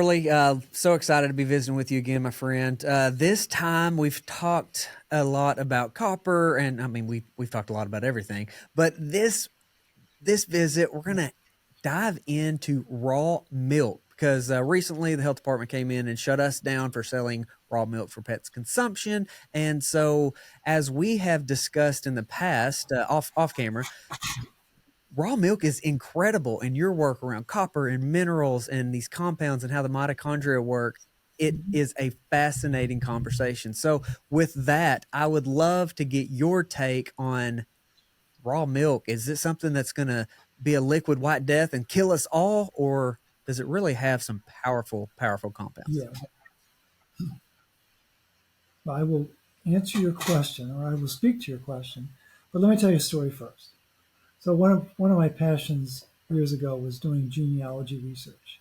Morley. So excited to be visiting with you again, my friend. This time we've talked a lot about copper, and I mean we've talked a lot about everything. But this visit, we're gonna dive into raw milk because recently the health department came in and shut us down for selling raw milk for pets consumption. And so, as we have discussed in the past, off camera, raw milk is incredible in your work around copper and minerals and these compounds and how the mitochondria work. It is a fascinating conversation. So, with that, I would love to get your take on raw milk. Is it something that's going to be a liquid white death and kill us all, or does it really have some powerful compounds? Yeah, I will answer your question, or I will speak to your question. But let me tell you a story first. So one of my passions years ago was doing genealogy research,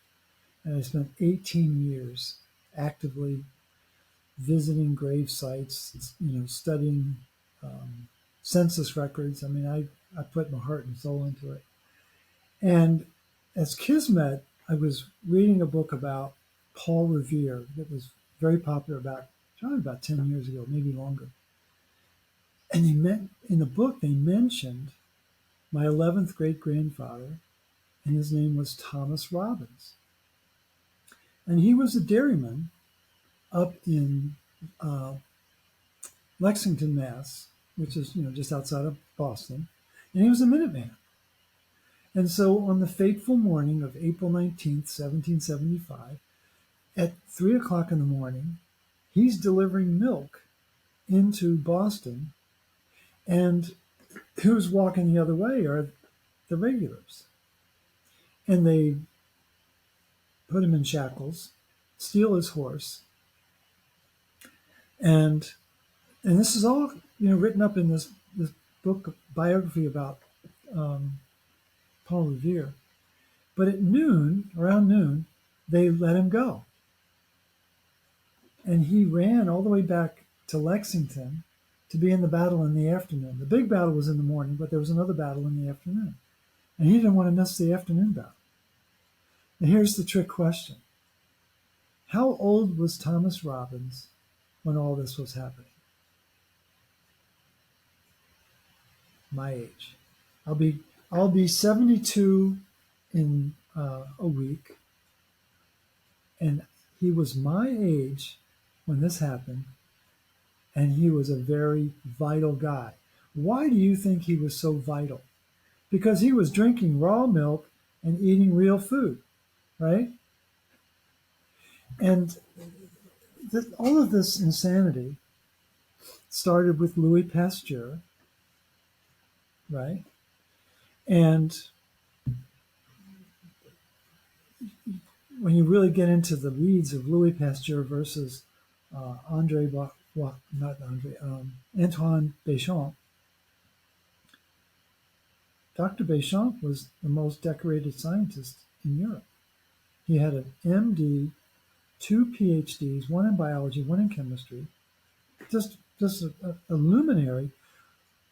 and I spent 18 years actively visiting grave sites, studying um, census records. I mean, I put my heart and soul into it. And as Kismet, I was reading a book about Paul Revere that was very popular probably about 10 years ago, maybe longer. And in the book, they mentioned my 11th great grandfather, and his name was Thomas Robbins. And he was a dairyman up in uh, Lexington, Mass, which is just outside of Boston, and he was a Minuteman. And so on the fateful morning of April 19th, 1775, at 3 o'clock in the morning, he's delivering milk into Boston, and who's walking the other way are the regulars. And they put him in shackles, steal his horse, and this is all written up in this book biography about um, Paul Revere. But at noon, around noon, they let him go, and he ran all the way back to Lexington to be in the battle in the afternoon. The big battle was in the morning, but there was another battle in the afternoon, and he didn't want to miss the afternoon battle. And here's the trick question: how old was Thomas Robbins when all this was happening? My age. I'll be 72 in a week, and he was my age when this happened, and he was a very vital guy. Why do you think he was so vital? Because he was drinking raw milk and eating real food, right? And all of this insanity started with Louis Pasteur, right? And when you really get into the weeds of Louis Pasteur versus Antoine Béchamp, Dr. Béchamp was the most decorated scientist in Europe. He had an MD, two PhDs, one in biology, one in chemistry, just a luminary,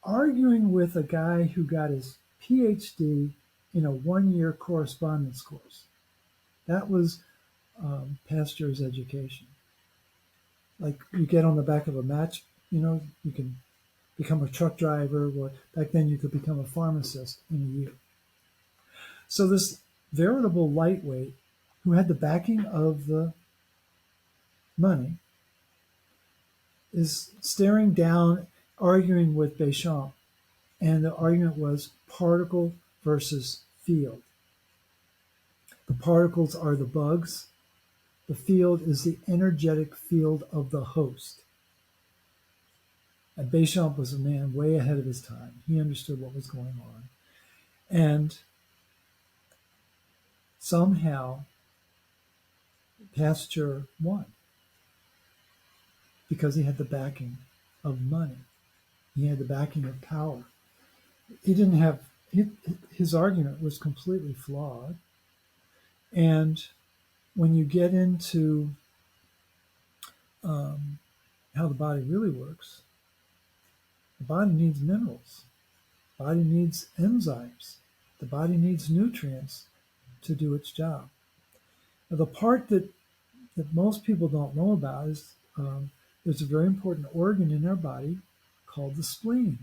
arguing with a guy who got his PhD in a 1-year correspondence course. That was Pasteur's education. Like you get on the back of a match, you can become a truck driver, or back then you could become a pharmacist in a year. So this veritable lightweight who had the backing of the money is staring down, arguing with Béchamp, and the argument was particle versus field. The particles are the bugs. The field is the energetic field of the host. And Béchamp was a man way ahead of his time. He understood what was going on. And somehow Pasteur won because he had the backing of money. He had the backing of power. He didn't have, his argument was completely flawed. And when you get into how the body really works, the body needs minerals. The body needs enzymes. The body needs nutrients to do its job. Now, the part that that most people don't know about is there's a very important organ in our body called the spleen,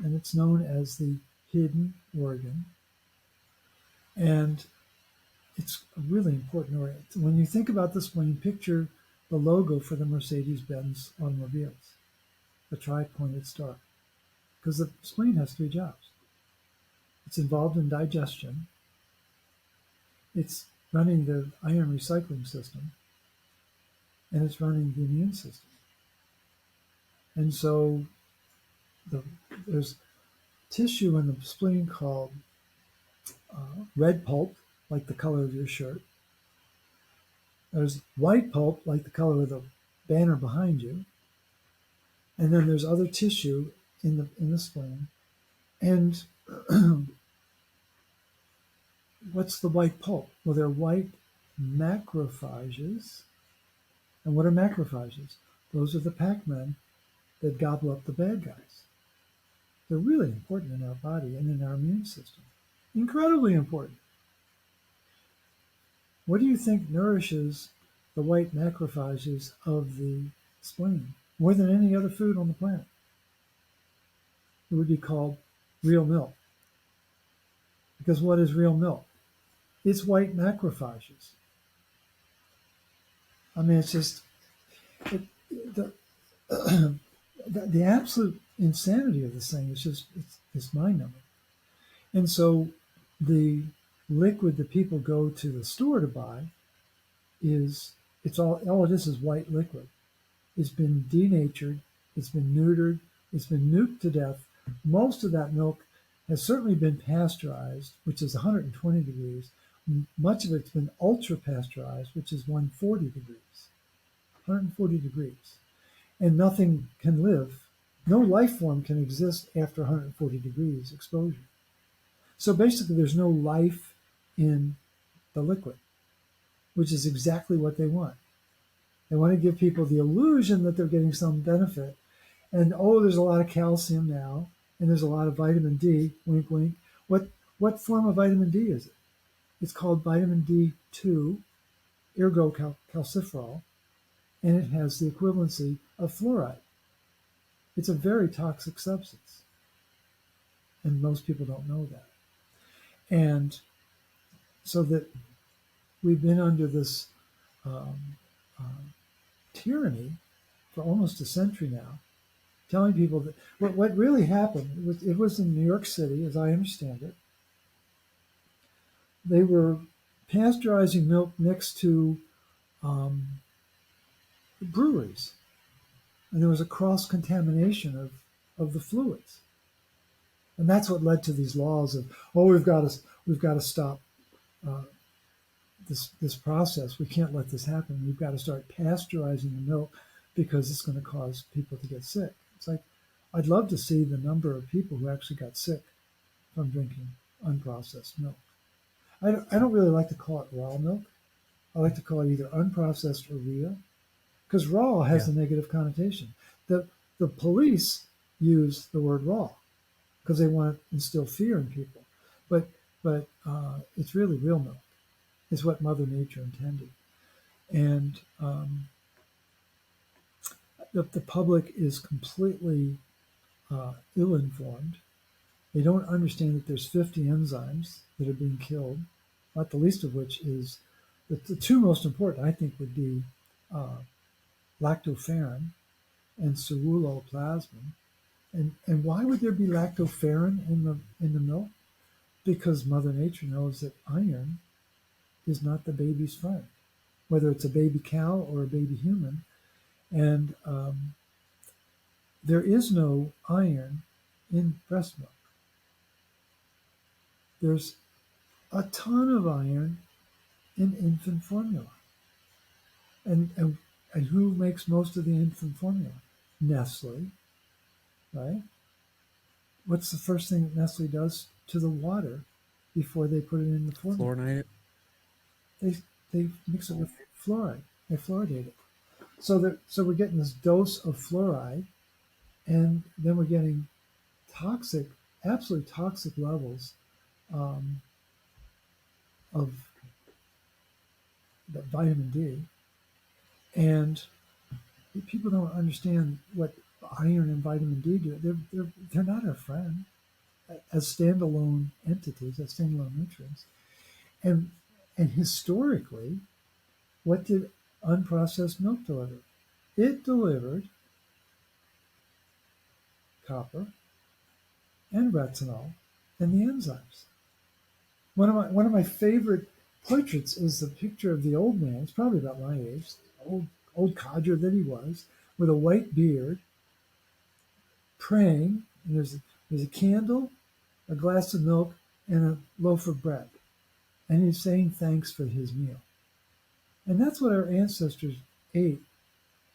and it's known as the hidden organ. And it's a really important organ. When you think about the spleen, picture the logo for the Mercedes-Benz automobiles, the tri-pointed star, because the spleen has three jobs. It's involved in digestion. It's running the iron recycling system, and it's running the immune system. And so the, there's tissue in the spleen called red pulp, like the color of your shirt. There's white pulp, like the color of the banner behind you. And then there's other tissue in the spleen. And what's the white pulp? Well, they're white macrophages. And what are macrophages? Those are the Pac-Men that gobble up the bad guys. They're really important in our body and in our immune system. Incredibly important. What do you think nourishes the white macrophages of the spleen more than any other food on the planet? It would be called real milk. Because what is real milk? It's white macrophages. I mean, it's just the, the absolute insanity of this thing is just it's mind-numbing. And so the liquid that people go to the store to buy it's all it is white liquid. It's been denatured, it's been neutered, it's been nuked to death. Most of that milk has certainly been pasteurized, which is 120 degrees. Much of it's been ultra pasteurized, which is 140 degrees. 140 degrees. And nothing can live, no life form can exist after 140 degrees exposure. So basically, there's no life in the liquid, which is exactly what they want. They want to give people the illusion that they're getting some benefit. And oh, there's a lot of calcium now, and there's a lot of vitamin D, wink, wink. What form of vitamin D is it? It's called vitamin D2, ergocalciferol, and it has the equivalency of fluoride. It's a very toxic substance, and most people don't know that. And so that we've been under this tyranny for almost a century now, telling people that what really happened it was in New York City, as I understand it. They were pasteurizing milk next to breweries, and there was a cross contamination of the fluids, and that's what led to these laws of we've got to stop this process. We can't let this happen. We've got to start pasteurizing the milk because it's going to cause people to get sick. It's like I'd love to see the number of people who actually got sick from drinking unprocessed milk. I don't really like to call it raw milk. I like to call it either unprocessed or real, because raw has a negative connotation. The police use the word raw because they want to instill fear in people, but it's really real milk. It's what Mother Nature intended, and the public is completely ill-informed. They don't understand that there's 50 enzymes that are being killed, not the least of which is the two most important, I think, would be lactoferrin and ceruloplasmin. And why would there be lactoferrin in the milk? Because Mother Nature knows that iron is not the baby's friend, whether it's a baby cow or a baby human. And there is no iron in breast milk. There's a ton of iron in infant formula. And who makes most of the infant formula? Nestle, right? What's the first thing that Nestle does to the water before they put it in the formula? Fluorinate it. They mix it with fluoride. They fluoridate it. So we're getting this dose of fluoride, and then we're getting toxic, absolutely toxic levels of the vitamin D, and people don't understand what iron and vitamin D do. They're not our friend as standalone entities, as standalone nutrients. And and historically, what did unprocessed milk deliver? It delivered copper and retinol and the enzymes. One of my favorite portraits is the picture of the old man. It's probably about my age, old codger that he was, with a white beard, praying. And there's a candle, a glass of milk, and a loaf of bread, and he's saying thanks for his meal. And that's what our ancestors ate.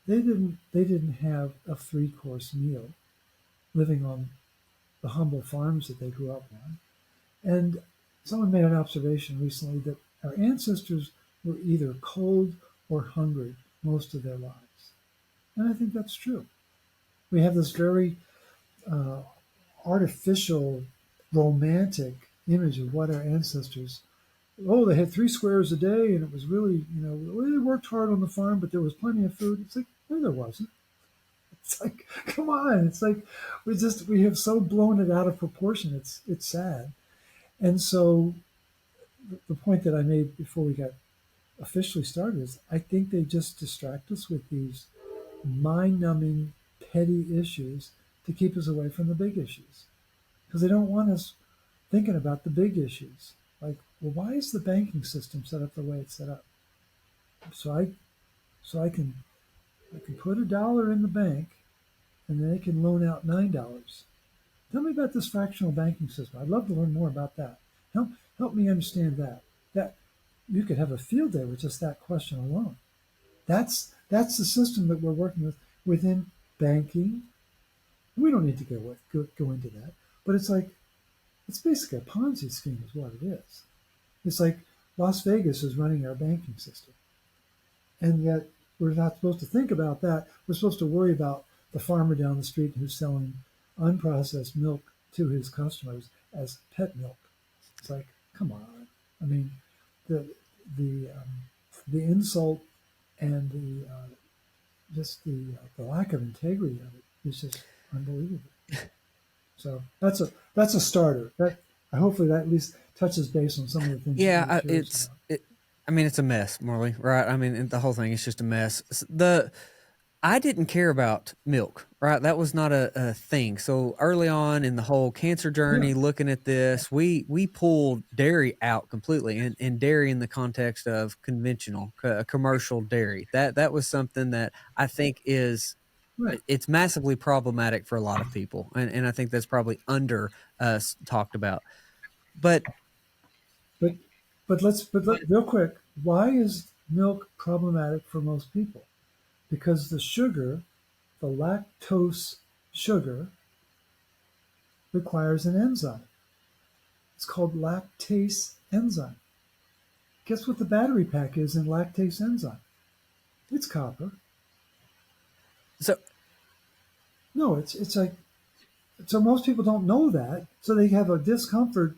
They didn't have a three-course meal, living on the humble farms that they grew up on. And someone made an observation recently that our ancestors were either cold or hungry most of their lives. And I think that's true. We have this very uh, artificial, romantic image of what our ancestors, oh, they had 3 squares a day and it was really, they worked hard on the farm, but there was plenty of food. It's like, no, there wasn't. It's like, come on. It's like we have so blown it out of proportion. It's sad. And so the point that I made before we got officially started is I think they just distract us with these mind-numbing, petty issues to keep us away from the big issues because they don't want us thinking about the big issues. Like, well, why is the banking system set up the way it's set up? So I can put $1 in the bank, and then they can loan out $9. Tell me about this fractional banking system. I'd love to learn more about that. Help me understand that. That you could have a field day with just that question alone. That's the system that we're working with within banking. We don't need to go into that, but it's basically a Ponzi scheme, is what it is. It's like Las Vegas is running our banking system, and yet we're not supposed to think about that. We're supposed to worry about the farmer down the street who's selling unprocessed milk to his customers as pet milk. It's like, come on. I mean, the the the insult and the lack of integrity of it is just unbelievable. So that's a starter. That hopefully that at least touches base on some of the things that Yeah, you were curious it's about. it. I mean, it's a mess, Morley. Right? I mean, the whole thing is just a mess. I didn't care about milk, right? That was not a thing. So early on in the whole cancer Yeah, journey, looking at this, we pulled dairy out completely, and dairy in the context of conventional, commercial dairy. That was something that I think is right. it's massively problematic for a lot of people, and I think that's probably under talked about. But But real quick, why is milk problematic for most people? Because the sugar, the lactose sugar, requires an enzyme. It's called lactase enzyme. Guess what the battery pack is in lactase enzyme? It's copper. so No, it's like so most people don't know that, so they have a discomfort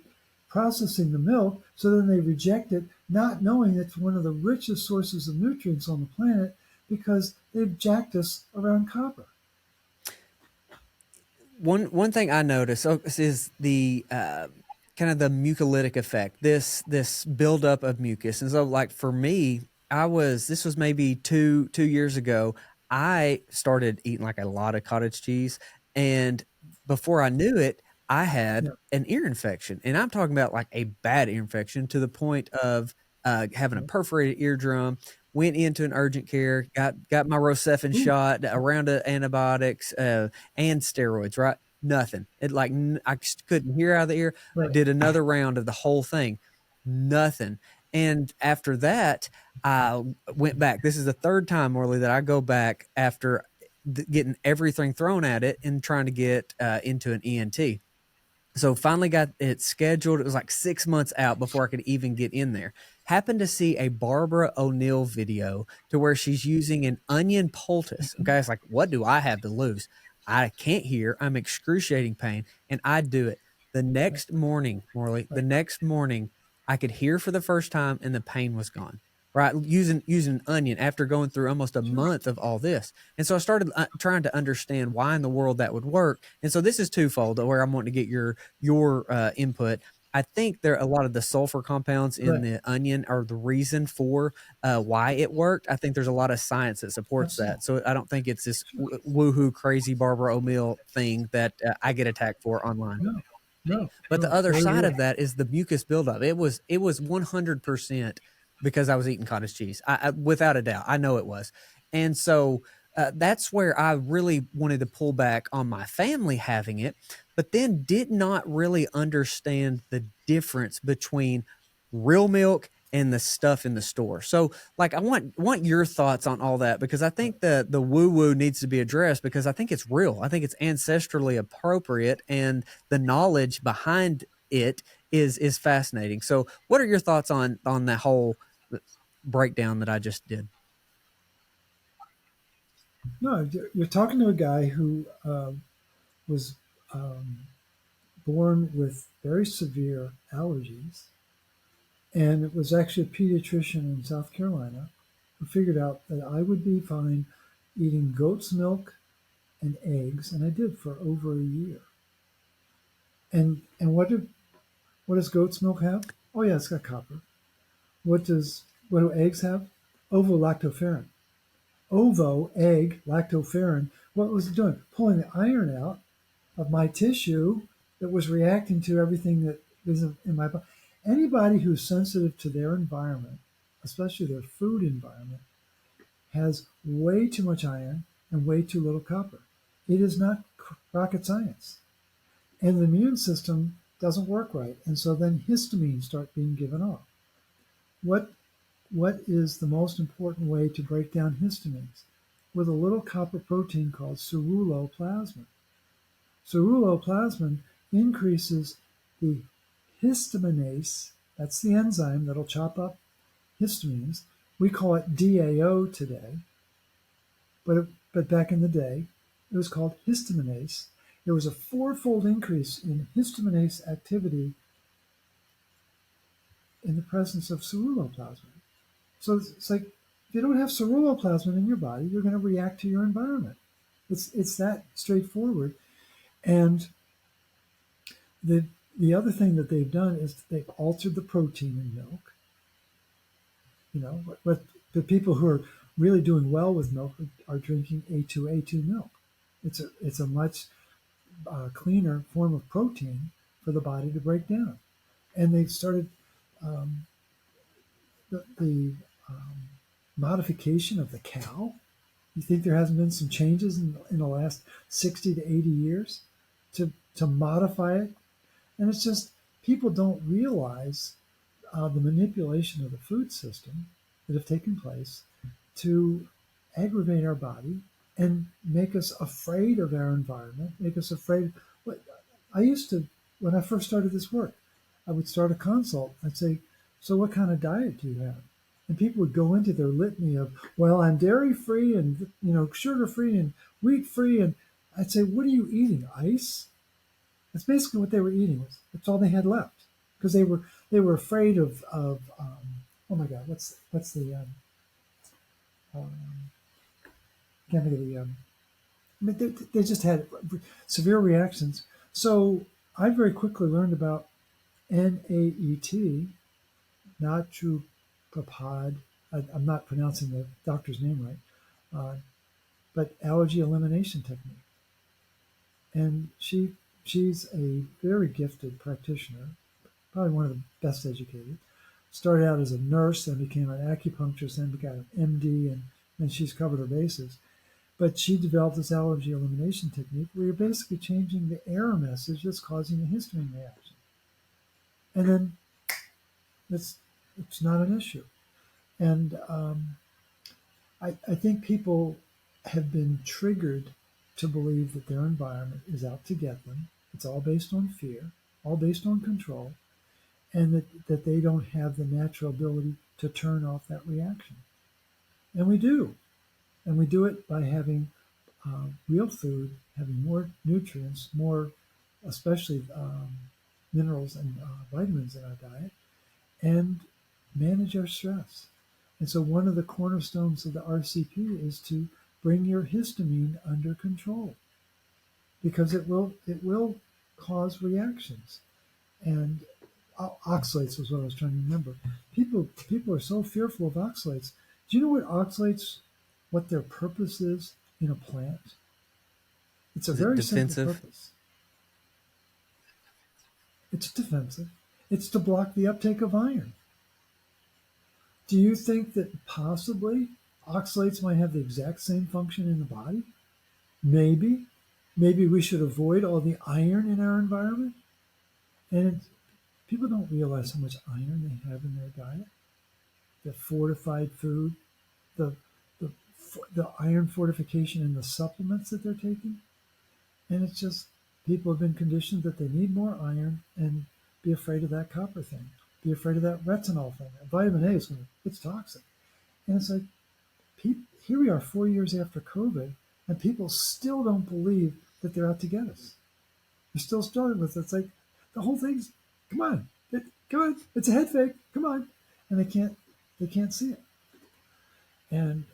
processing the milk, so then they reject it, not knowing it's one of the richest sources of nutrients on the planet because they've jacked us around copper. one thing I notice is the kind of the mucolytic effect. This buildup of mucus, and so like for me, this was maybe two years ago. I started eating like a lot of cottage cheese, and before I knew it, I had Yeah. an ear infection, and I'm talking about like a bad ear infection to the point of having a Okay. perforated eardrum. Went into an urgent care, got my Rocephin Ooh, shot, a round of antibiotics, and steroids, right? Nothing. I just couldn't hear out of the ear. right. Did another round of the whole thing. Nothing. And after that, I went back. This is the third time, Morley, that I go back after getting everything thrown at it and trying to get into an ENT. So finally got it scheduled. It was like 6 months out before I could even get in there. Happened to see a Barbara O'Neill video to where she's using an onion poultice. Okay. It's like, what do I have to lose? I can't hear. I'm excruciating pain. And I do it. The Right. next morning, Morley, the Right. next morning, I could hear for the first time and the pain was gone. right? Using an onion after going through almost a Sure. month of all this. And so I started trying to understand why in the world that would work. And so this is twofold where I'm wanting to get your input. I think there a lot of the sulfur compounds in Correct. the onion are the reason for why it worked. I think there's a lot of science that supports Absolutely. that. So I don't think it's this Sure. woohoo crazy Barbara O'Mill thing that I get attacked for online. No, no, But the no, it's other very side real. of that is the mucus buildup. It was 100% because I was eating cottage cheese. Without a doubt, I know it was. And so that's where I really wanted to pull back on my family having it, but then did not really understand the difference between real milk and the stuff in the store. So like I want your thoughts on all that because I think the woo woo needs to be addressed because I think it's real. I think it's ancestrally appropriate and the knowledge behind it is fascinating. So what are your thoughts on that whole breakdown that I just did? No, you're talking to a guy who was um, born with very severe allergies, and it was actually a pediatrician in South Carolina who figured out that I would be fine eating goat's milk and eggs, and I did for over a year. And what does goat's milk have? Oh yeah, it's got copper. What do eggs have? Ovolactoferrin. Ovo, egg, lactoferrin. What was it doing? Pulling the iron out of my tissue that was reacting to everything that is in my body. Anybody who's sensitive to their environment, especially their food environment, has way too much iron and way too little copper. It is not rocket science. And the immune system doesn't work right. And so then histamines start being given off. What what is the most important way to break down histamines? With a little copper protein called ceruloplasmin. Ceruloplasmin increases the histaminase, that's the enzyme that'll chop up histamines. We call it DAO today, but back in the day, it was called histaminase. There was a fourfold increase in histaminase activity in the presence of ceruloplasmin. So it's like if you don't have ceruloplasmin in your body, you're going to react to your environment. It's that straightforward. And the the other thing that they've done is they've altered the protein in milk. You know, but the people who are really doing well with milk are drinking A2 milk. It's a much cleaner form of protein for the body to break down. And they've started um, the modification of the cow. You think there hasn't been some changes in the last 60 to 80 years to modify it? And it's just people don't realize the manipulation of the food system that have taken place to aggravate our body and make us afraid of our environment, make us afraid. What I used to, when I first started this work, I would start a consult. I'd say, "So, what kind of diet do you have?" And people would go into their litany of, "Well, I'm dairy free and sugar free and wheat free," and I'd say, "What are you eating? Ice?" That's basically what they were eating. That's all they had left because they were afraid of oh my God, what's the um, can't think of the I mean, they just had severe reactions. So I very quickly learned about NAET, naturopod. I'm not pronouncing the doctor's name right, but allergy elimination technique. And she's a very gifted practitioner, probably one of the best educated. Started out as a nurse, then became an acupuncturist, then became an MD, and she's covered her bases. But she developed this allergy elimination technique where you're basically changing the error message that's causing the histamine reaction. And then it's not an issue. And I think people have been triggered to believe that their environment is out to get them. It's all based on fear, all based on control, and that they don't have the natural ability to turn off that reaction. And we do. And we do it by having real food, having more nutrients, more, especially minerals and vitamins in our diet, and manage our stress. And so one of the cornerstones of the RCP is to bring your histamine under control because it will cause reactions. And oxalates was what I was trying to remember. People are so fearful of oxalates. Do you know what their purpose is in a plant? It's a Is it very simple defensive? purpose. It's defensive. It's to block the uptake of iron. Do you think that possibly oxalates might have the exact same function in the body? Maybe. Maybe we should avoid all the iron in our environment. And people don't realize how much iron they have in their diet. The fortified food, the, the, the iron fortification in the supplements that they're taking. And it's just people have been conditioned that they need more iron and be afraid of that copper thing, be afraid of that retinol thing. Vitamin A is it's toxic. And it's like, here we are 4 years after COVID, and people still don't believe that they're out to get us. They're still struggling with it. It's like the whole thing's, come on, come on, it's a head fake, come on, and they can't see it. And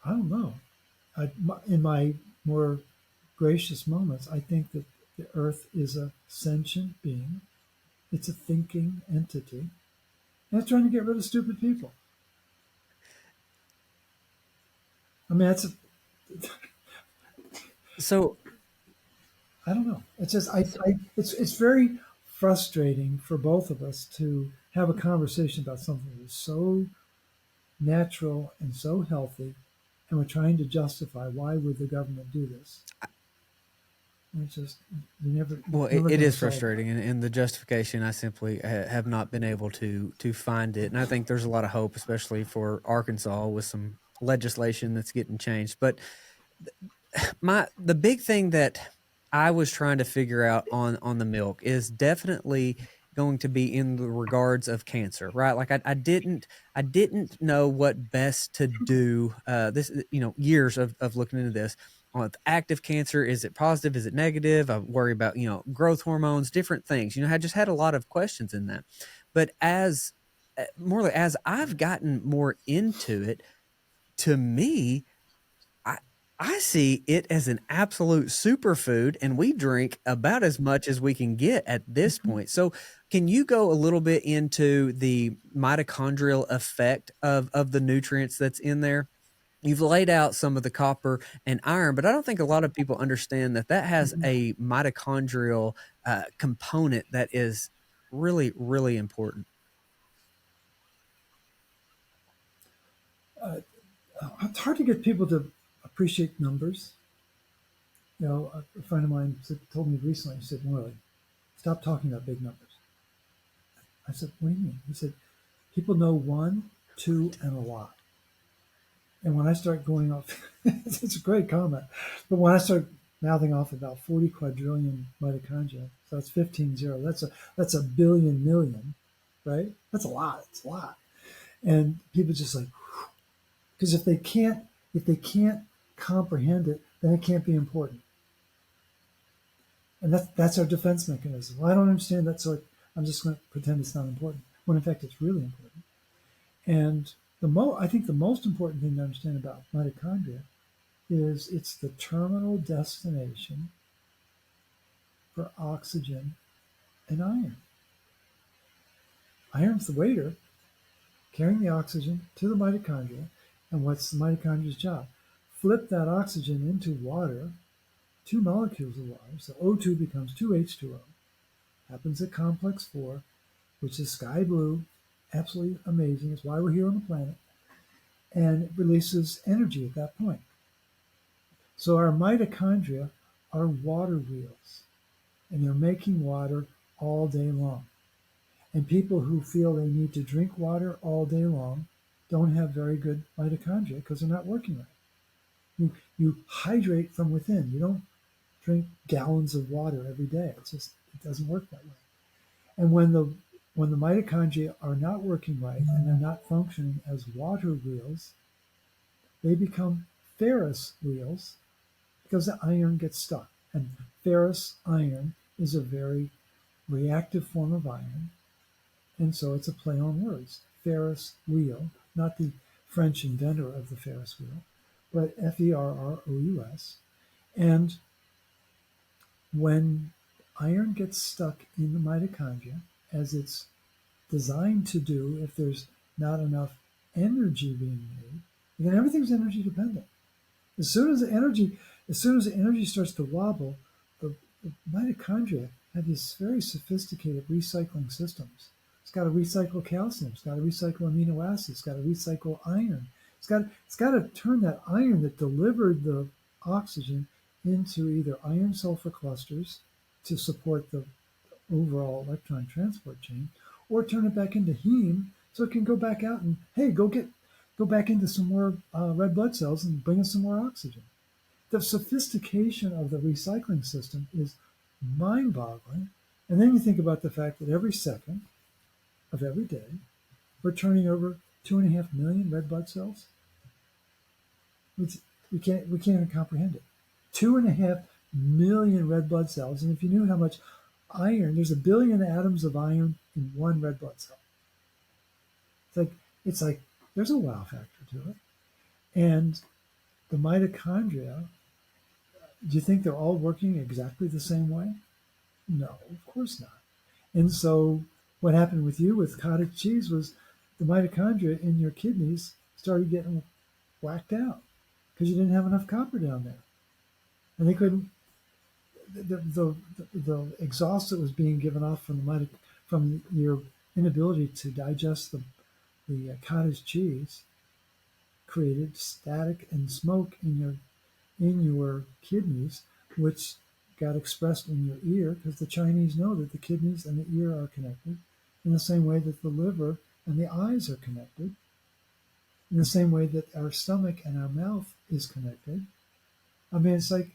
I don't know. In my more gracious moments, I think that the Earth is a sentient being. It's a thinking entity, and it's trying to get rid of stupid people. I mean, So I don't know. It's just it's very frustrating for both of us to have a conversation about something that's so natural and so healthy, and we're trying to justify why would the government do this. And it's just well, you're never it going to is solve that. frustrating, and the justification I simply have not been able to find it, and I think there's a lot of hope, especially for Arkansas, with some legislation that's getting changed. But the big thing that I was trying to figure out on the milk is definitely going to be in the regards of cancer, right? Like I didn't know what best to do. This years of looking into this. On active cancer, is it positive? Is it negative? I worry about growth hormones, different things. I just had a lot of questions in that. But as I've gotten more into it, to me, I I see it as an absolute superfood, and we drink about as much as we can get at this Mhm. point. So, can you go a little bit into the mitochondrial effect of the nutrients that's in there? You've laid out some of the copper and iron, but I don't think a lot of people understand that has Mhm. a mitochondrial component that is really, really important. Uh, it's hard to get people to appreciate numbers. A friend of mine told me recently. He said, "Morley, stop talking about big numbers." I said, "What do you mean?" He said, "People know one, two, and a lot." And when I start going off, it's a great comment. But when I start mouthing off about 40 quadrillion mitochondria, so that's 15 zero. That's a billion million, right? That's a lot. It's a lot. And people just like, because if they can't comprehend it, then it can't be important. And that's our defense mechanism. Well, I don't understand that, so I'm just going to pretend it's not important. When in fact it's really important. And I think the most important thing to understand about mitochondria is it's the terminal destination for oxygen and iron. Iron's the waiter carrying the oxygen to the mitochondria. And what's the mitochondria's job? Flip that oxygen into water, two molecules of water. So O2 becomes 2H2O. Happens at complex 4, which is sky blue. Absolutely amazing. It's why we're here on the planet. And it releases energy at that point. So our mitochondria are water wheels, and they're making water all day long. And people who feel they need to drink water all day long don't have very good mitochondria because they're not working right. You hydrate from within. You don't drink gallons of water every day. It doesn't work that way. And when the mitochondria are not working right and they're not functioning as water wheels, they become ferrous wheels because the iron gets stuck. And ferrous iron is a very reactive form of iron. And so it's a play on words. Ferris wheel, not the French inventor of the Ferris wheel, but Ferrous. And when iron gets stuck in the mitochondria, as it's designed to do if there's not enough energy being made, again, everything's energy dependent. As soon as the energy starts to wobble, the mitochondria have these very sophisticated recycling systems. It's got to recycle calcium. It's got to recycle amino acids. It's got to recycle iron. It's got to turn that iron that delivered the oxygen into either iron sulfur clusters to support the overall electron transport chain, or turn it back into heme so it can go back out and hey, go back into some more red blood cells and bring us some more oxygen. The sophistication of the recycling system is mind-boggling. And then you think about the fact that every second of every day, we're turning over 2.5 million red blood cells. We can't even comprehend it. 2.5 million red blood cells. And if you knew how much iron, there's 1 billion atoms of iron in one red blood cell. It's like there's a wow factor to it. And the mitochondria, do you think they're all working exactly the same way? No, of course not. And so what happened with you with cottage cheese was the mitochondria in your kidneys started getting whacked out because you didn't have enough copper down there. And they couldn't, the exhaust that was being given off from your inability to digest the cottage cheese created static and smoke in your kidneys, which got expressed in your ear because the Chinese know that the kidneys and the ear are connected in the same way that the liver and the eyes are connected, in the same way that our stomach and our mouth is connected. I mean, it's like,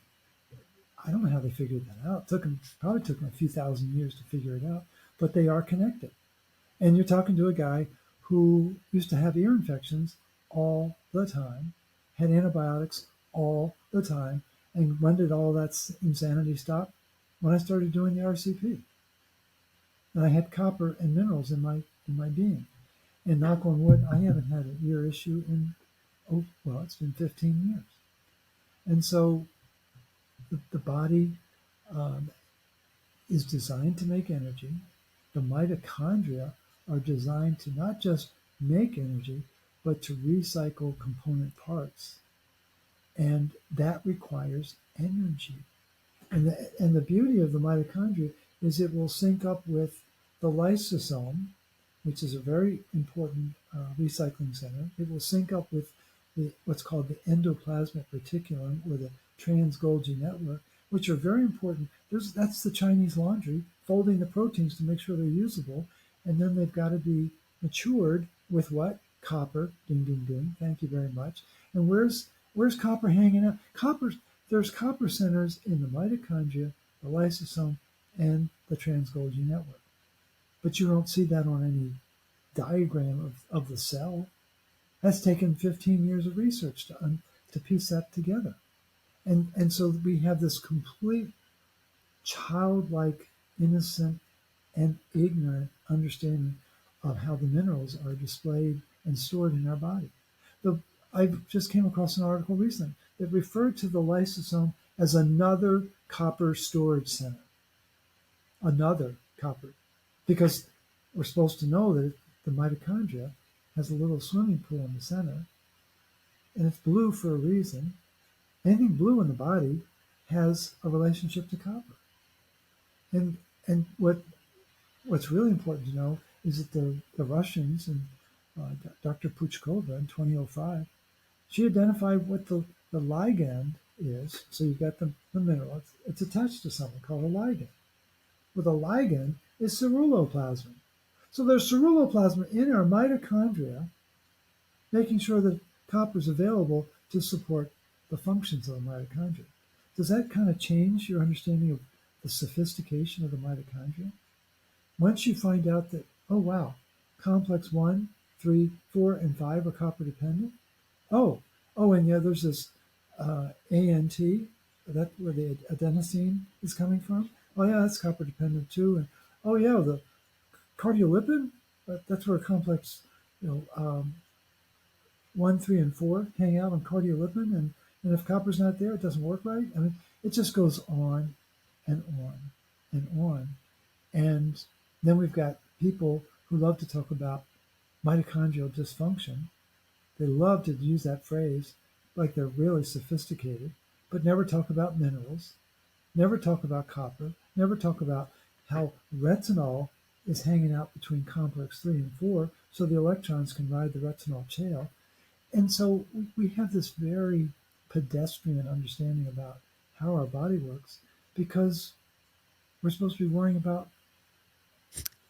I don't know how they figured that out. Probably took them a few thousand years to figure it out, but they are connected. And you're talking to a guy who used to have ear infections all the time, had antibiotics all the time, and when did all that insanity stop? When I started doing the RCP. And I had copper and minerals in my being. And knock on wood, I haven't had an ear issue in, it's been 15 years. And so the body is designed to make energy. The mitochondria are designed to not just make energy, but to recycle component parts. And that requires energy. And the beauty of the mitochondria is it will sync up with the lysosome, which is a very important recycling center. It will sync up with what's called the endoplasmic reticulum or the trans-Golgi network, which are very important. That's the Chinese laundry, folding the proteins to make sure they're usable. And then they've got to be matured with what? Copper. Ding, ding, ding. Thank you very much. And where's copper hanging out? There's copper centers in the mitochondria, the lysosome, and the trans-Golgi network. But you don't see that on any diagram of the cell. That's taken 15 years of research to piece that together. And so we have this complete childlike, innocent, and ignorant understanding of how the minerals are displayed and stored in our body. I just came across an article recently that referred to the lysosome as another copper storage center. Another copper. Because we're supposed to know that the mitochondria has a little swimming pool in the center, and it's blue for a reason. Anything blue in the body has a relationship to copper. And what's really important to know is that the Russians and Dr. Puchkova in 2005, she identified what the ligand is. So you've got the mineral. It's attached to something called a ligand. Well, the ligand is ceruloplasmin. So there's ceruloplasmin in our mitochondria, making sure that copper is available to support the functions of the mitochondria. Does that kind of change your understanding of the sophistication of the mitochondria? Once you find out that, oh wow, complex 1, 3, 4, and 5 are copper dependent. And yeah, there's this ANT, that's where the adenosine is coming from. Oh yeah, that's copper dependent too. And oh yeah, the cardiolipin, that's where complex, 1, 3, and 4 hang out on cardiolipin, and if copper's not there, it doesn't work right. I mean, it just goes on and on and on. And then we've got people who love to talk about mitochondrial dysfunction. They love to use that phrase like they're really sophisticated, but never talk about minerals, never talk about copper, never talk about how retinol is hanging out between complex 3 and 4 so the electrons can ride the retinol tail. And so we have this very pedestrian understanding about how our body works because we're supposed to be worrying about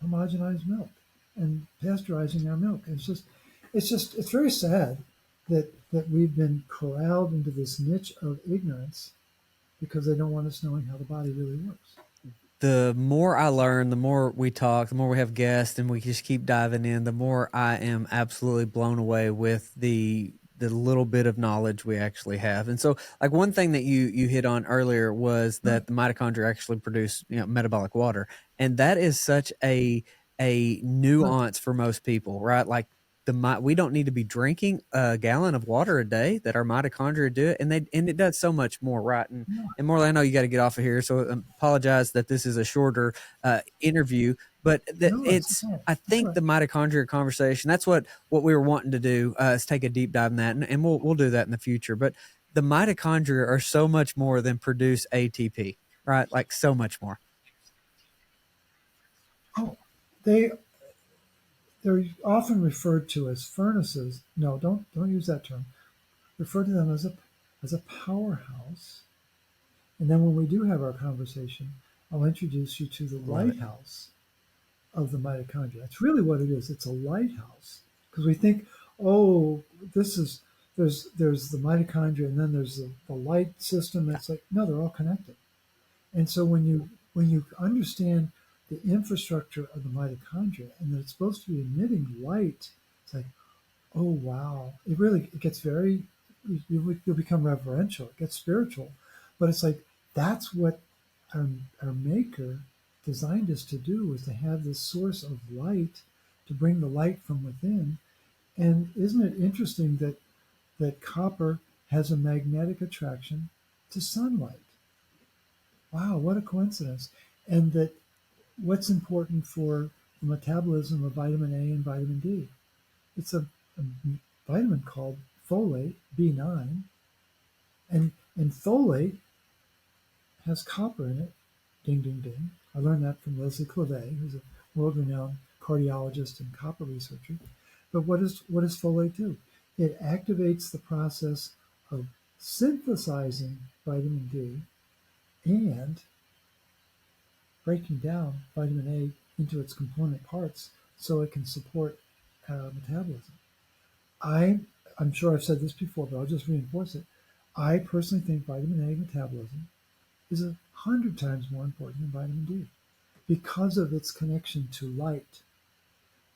homogenized milk and pasteurizing our milk. It's very sad that we've been corralled into this niche of ignorance because they don't want us knowing how the body really works. The more I learn, the more we talk, the more we have guests, and we just keep diving in, the more I am absolutely blown away with the little bit of knowledge we actually have. And so, like, one thing that you hit on earlier was that the mitochondria actually produce, metabolic water, and that is such a nuance for most people, right? Like, we don't need to be drinking a gallon of water a day, that our mitochondria do it, and it does so much more, right? And Morley, I know you got to get off of here, so apologize that this is a shorter interview, but I think the mitochondria conversation, that's what we were wanting to do, is take a deep dive in that, and we'll do that in the future. But the mitochondria are so much more than produce ATP, right? Like, so much more. Oh, they're often referred to as furnaces. No, don't use that term. Refer to them as a powerhouse. And then when we do have our conversation, I'll introduce you to the lighthouse of the mitochondria. That's really what it is. It's a lighthouse, because we think, oh, there's the mitochondria and then there's the light system. It's like, no, they're all connected. And so when you understand the infrastructure of the mitochondria and that it's supposed to be emitting light, it's like, oh wow, it gets very, you'll become reverential, it gets spiritual, but it's like, that's what our maker designed us to do, is to have this source of light, to bring the light from within. And isn't it interesting that copper has a magnetic attraction to sunlight? Wow, what a coincidence. And that what's important for the metabolism of vitamin A and vitamin D? It's a vitamin called folate, B9, and folate has copper in it. Ding, ding, ding. I learned that from Leslie Clavet, who's a world-renowned cardiologist and copper researcher. But what does folate do? It activates the process of synthesizing vitamin D and breaking down vitamin A into its component parts so it can support metabolism. I'm sure I've said this before, but I'll just reinforce it. I personally think vitamin A metabolism is 100 times more important than vitamin D because of its connection to light.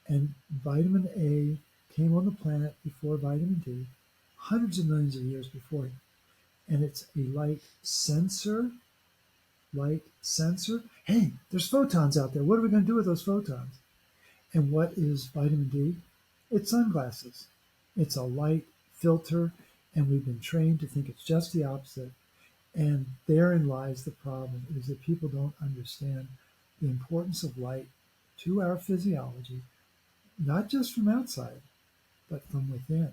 And vitamin A came on the planet before vitamin D, hundreds of millions of years before it. And it's a light sensor. Hey, there's photons out there. What are we going to do with those photons? And what is vitamin D? It's sunglasses. It's a light filter, and we've been trained to think it's just the opposite. And therein lies the problem, is that people don't understand the importance of light to our physiology, not just from outside, but from within.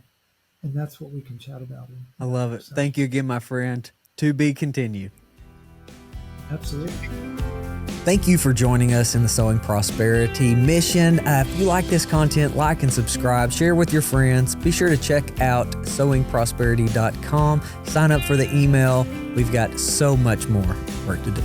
And that's what we can chat about. I love it. Thank you again, my friend. To be continued. Absolutely. Thank you for joining us in the Sowing Prosperity mission. If you like this content, like and subscribe, share with your friends. Be sure to check out sowingprosperity.com. Sign up for the email. We've got so much more work to do.